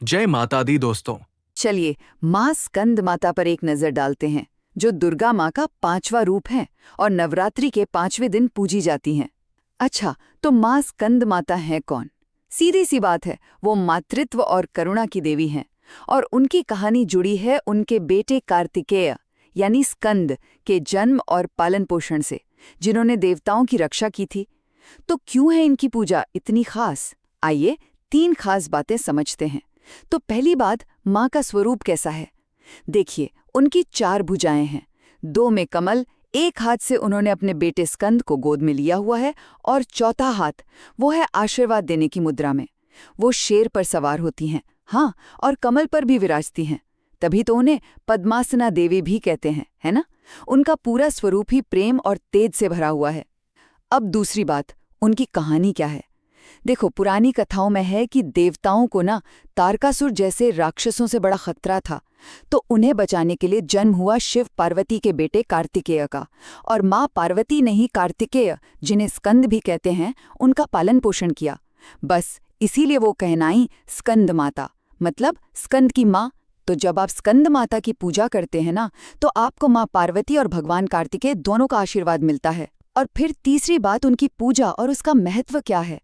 जय माता दी दोस्तों। चलिए माँ स्कंद माता पर एक नजर डालते हैं, जो दुर्गा माँ का 5वां रूप है और नवरात्रि के 5वें दिन पूजी जाती हैं। अच्छा, तो माँ स्कंद माता है कौन? सीधी सी बात है, वो मातृत्व और करुणा की देवी हैं और उनकी कहानी जुड़ी है उनके बेटे कार्तिकेय यानी स्कंद के जन्म और पालन पोषण से, जिन्होंने देवताओं की रक्षा की थी। तो क्यों है इनकी पूजा इतनी खास? आइए 3 खास बातें समझते हैं। तो पहली बात, माँ का स्वरूप कैसा है? देखिए, उनकी 4 भुजाएं हैं, 2 में कमल, एक हाथ से उन्होंने अपने बेटे स्कंद को गोद में लिया हुआ है और चौथा हाथ वो है आशीर्वाद देने की मुद्रा में। वो शेर पर सवार होती हैं, हाँ, और कमल पर भी विराजती हैं। तभी तो उन्हें पद्मासना देवी भी कहते हैं, है ना? उनका पूरा स्वरूप ही प्रेम और तेज से भरा हुआ है। अब दूसरी बात, उनकी कहानी क्या है? देखो, पुरानी कथाओं में है कि देवताओं को ना तारकासुर जैसे राक्षसों से बड़ा खतरा था, तो उन्हें बचाने के लिए जन्म हुआ शिव पार्वती के बेटे कार्तिकेय का। और माँ पार्वती ने ही कार्तिकेय, जिन्हें स्कंद भी कहते हैं, उनका पालन पोषण किया। बस इसीलिए वो कहनाई स्कंद माता, मतलब स्कंद की माँ। तो जब आप स्कंद माता की पूजा करते हैं ना, तो आपको माँ पार्वती और भगवान कार्तिकेय दोनों का आशीर्वाद मिलता है। और फिर तीसरी बात, उनकी पूजा और उसका महत्व क्या है।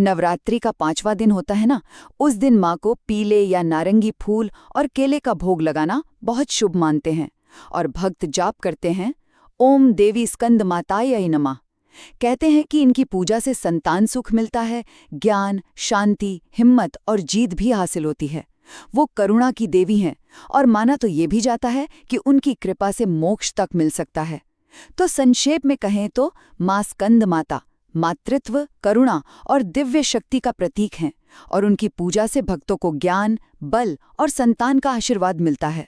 नवरात्रि का 5वां दिन होता है ना, उस दिन माँ को पीले या नारंगी फूल और केले का भोग लगाना बहुत शुभ मानते हैं। और भक्त जाप करते हैं, ओम देवी स्कंद माताय नमः। कहते हैं कि इनकी पूजा से संतान सुख मिलता है, ज्ञान, शांति, हिम्मत और जीत भी हासिल होती है। वो करुणा की देवी हैं और माना तो ये भी जाता है कि उनकी कृपा से मोक्ष तक मिल सकता है। तो संक्षेप में कहें तो माँ स्कंद माता मातृत्व, करुणा और दिव्य शक्ति का प्रतीक हैं और उनकी पूजा से भक्तों को ज्ञान, बल और संतान का आशीर्वाद मिलता है।